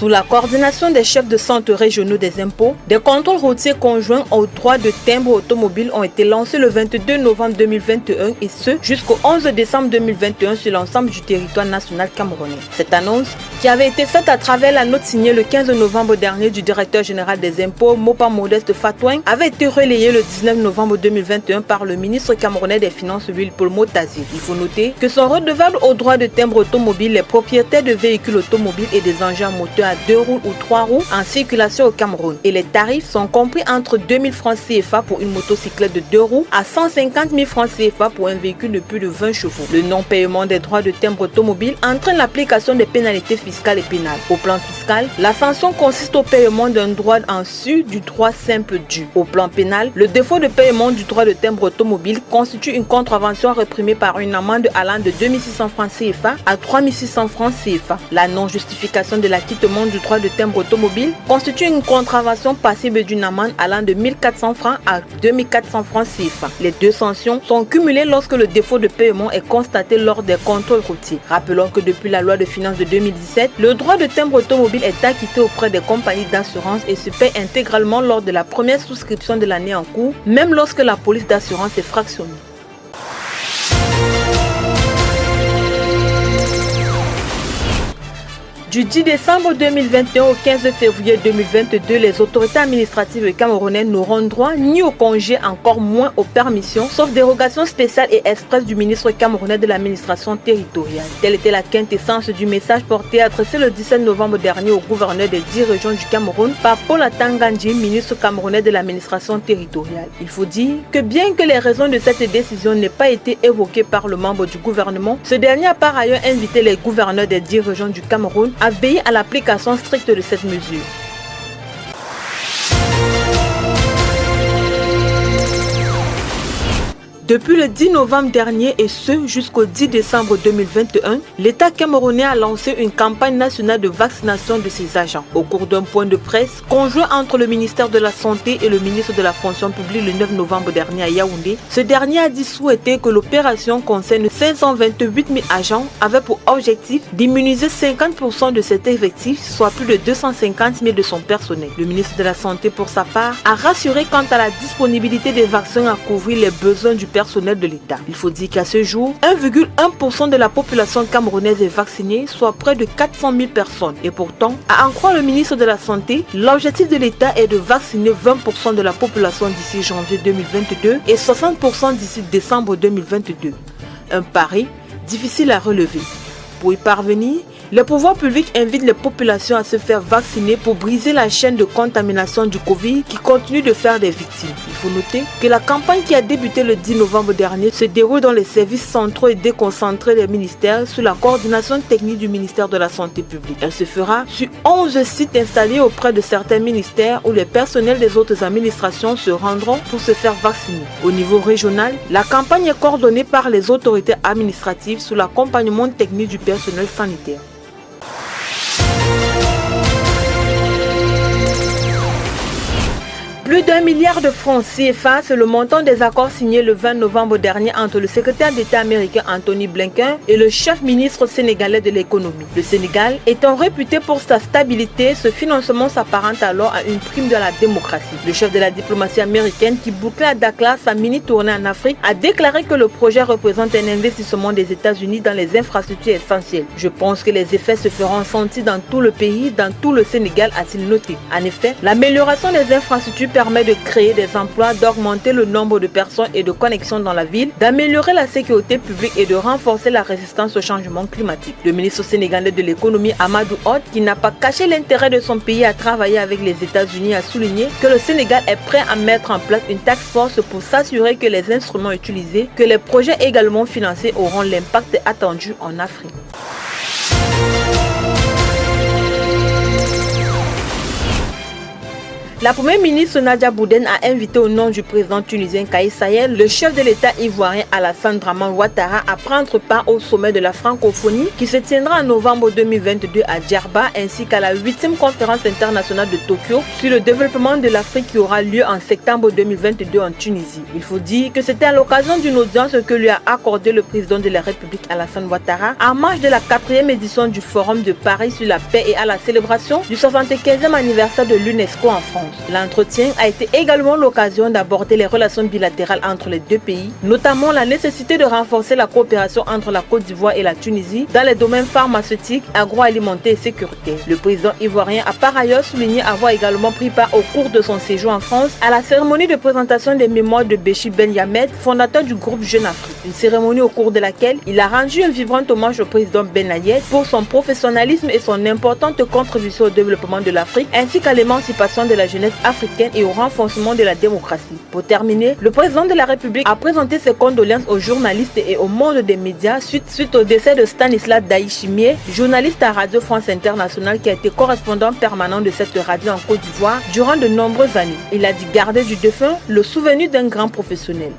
Sous la coordination des chefs de centres régionaux des impôts, des contrôles routiers conjoints aux droits de timbre automobile ont été lancés le 22 novembre 2021 et ce jusqu'au 11 décembre 2021 sur l'ensemble du territoire national camerounais. Cette annonce, qui avait été faite à travers la note signée le 15 novembre dernier du directeur général des impôts, Mopa Modeste Fatouin, avait été relayée le 19 novembre 2021 par le ministre camerounais des Finances, Wilpaul Motazi. Il faut noter que sont redevables aux droits de timbre automobile les propriétaires de véhicules automobiles et des engins moteurs à 2 roues ou 3 roues en circulation au Cameroun. Et les tarifs sont compris entre 2000 francs CFA pour une motocyclette de 2 roues à 150 000 francs CFA pour un véhicule de plus de 20 chevaux. Le non-paiement des droits de timbre automobile entraîne l'application des pénalités fiscales et pénales. Au plan fiscal, la sanction consiste au paiement d'un droit en sus du droit simple dû. Au plan pénal, le défaut de paiement du droit de timbre automobile constitue une contravention réprimée par une amende allant de 2600 francs CFA à 3600 francs CFA. La non-justification de l'acquittement du droit de timbre automobile constitue une contravention passible d'une amende allant de 1400 francs à 2400 francs CFA. Les deux sanctions sont cumulées lorsque le défaut de paiement est constaté lors des contrôles routiers. Rappelons que depuis la loi de finances de 2017, le droit de timbre automobile est acquitté auprès des compagnies d'assurance et se paie intégralement lors de la première souscription de l'année en cours, même lorsque la police d'assurance est fractionnée. Du 10 décembre 2021 au 15 février 2022, les autorités administratives camerounaises n'auront droit ni au congé, encore moins aux permissions, sauf dérogation spéciale et express du ministre camerounais de l'administration territoriale. Telle était la quintessence du message porté adressé le 17 novembre dernier au gouverneur des 10 régions du Cameroun par Paul Atangandji, ministre camerounais de l'administration territoriale. Il faut dire que bien que les raisons de cette décision n'aient pas été évoquées par le membre du gouvernement, ce dernier a par ailleurs invité les gouverneurs des 10 régions du Cameroun à veiller à l'application stricte de cette mesure. Depuis le 10 novembre dernier et ce jusqu'au 10 décembre 2021, l'État camerounais a lancé une campagne nationale de vaccination de ses agents. Au cours d'un point de presse conjoint entre le ministère de la Santé et le ministre de la Fonction publique le 9 novembre dernier à Yaoundé, ce dernier a dit souhaiter que l'opération concerne 528 000 agents avec pour objectif d'immuniser 50% de cet effectif, soit plus de 250 000 de son personnel. Le ministre de la Santé, pour sa part, a rassuré quant à la disponibilité des vaccins à couvrir les besoins du personnel de l'État. Il faut dire qu'à ce jour, 1,1% de la population camerounaise est vaccinée, soit près de 400 000 personnes. Et pourtant, à en croire le ministre de la Santé, l'objectif de l'État est de vacciner 20% de la population d'ici janvier 2022 et 60% d'ici décembre 2022. Un pari difficile à relever. Pour y parvenir, les pouvoirs publics invitent les populations à se faire vacciner pour briser la chaîne de contamination du Covid qui continue de faire des victimes. Il faut noter que la campagne qui a débuté le 10 novembre dernier se déroule dans les services centraux et déconcentrés des ministères sous la coordination technique du ministère de la Santé publique. Elle se fera sur 11 sites installés auprès de certains ministères où les personnels des autres administrations se rendront pour se faire vacciner. Au niveau régional, la campagne est coordonnée par les autorités administratives sous l'accompagnement technique du personnel sanitaire. Plus d'1 milliard de francs CFA, c'est le montant des accords signés le 20 novembre dernier entre le secrétaire d'État américain Anthony Blinken et le chef ministre sénégalais de l'économie. Le Sénégal étant réputé pour sa stabilité, ce financement s'apparente alors à une prime de la démocratie. Le chef de la diplomatie américaine qui bouclait à Dakar sa mini-tournée en Afrique a déclaré que le projet représente un investissement des États-Unis dans les infrastructures essentielles. Je pense que les effets se feront sentir dans tout le pays, dans tout le Sénégal, a-t-il noté. En effet, l'amélioration des infrastructures permet de créer des emplois, d'augmenter le nombre de personnes et de connexions dans la ville, d'améliorer la sécurité publique et de renforcer la résistance au changement climatique. Le ministre sénégalais de l'économie Amadou Hott, qui n'a pas caché l'intérêt de son pays à travailler avec les États-Unis, a souligné que le Sénégal est prêt à mettre en place une task force pour s'assurer que les instruments utilisés, que les projets également financés auront l'impact attendu en Afrique. La première ministre Nadia Bouden a invité au nom du président tunisien Kais Saied le chef de l'État ivoirien Alassane Dramane Ouattara à prendre part au sommet de la francophonie qui se tiendra en novembre 2022 à Djerba ainsi qu'à la 8e conférence internationale de Tokyo sur le développement de l'Afrique qui aura lieu en septembre 2022 en Tunisie. Il faut dire que c'était à l'occasion d'une audience que lui a accordé le président de la République Alassane Ouattara en marge de la 4e édition du Forum de Paris sur la paix et à la célébration du 75e anniversaire de l'UNESCO en France. L'entretien a été également l'occasion d'aborder les relations bilatérales entre les deux pays, notamment la nécessité de renforcer la coopération entre la Côte d'Ivoire et la Tunisie dans les domaines pharmaceutiques, agroalimentaires et sécuritaires. Le président ivoirien a par ailleurs souligné avoir également pris part au cours de son séjour en France à la cérémonie de présentation des mémoires de Béchi Ben Yamed, fondateur du groupe Jeune Afrique. Une cérémonie au cours de laquelle il a rendu un vibrant hommage au président Ben Ayed pour son professionnalisme et son importante contribution au développement de l'Afrique ainsi qu'à l'émancipation de la jeunesse africaine et au renforcement de la démocratie. Pour terminer, le président de la République a présenté ses condoléances aux journalistes et au monde des médias suite au décès de Stanislas Daïchimier, journaliste à Radio France Internationale qui a été correspondant permanent de cette radio en Côte d'Ivoire durant de nombreuses années. Il a dit garder du défunt le souvenir d'un grand professionnel.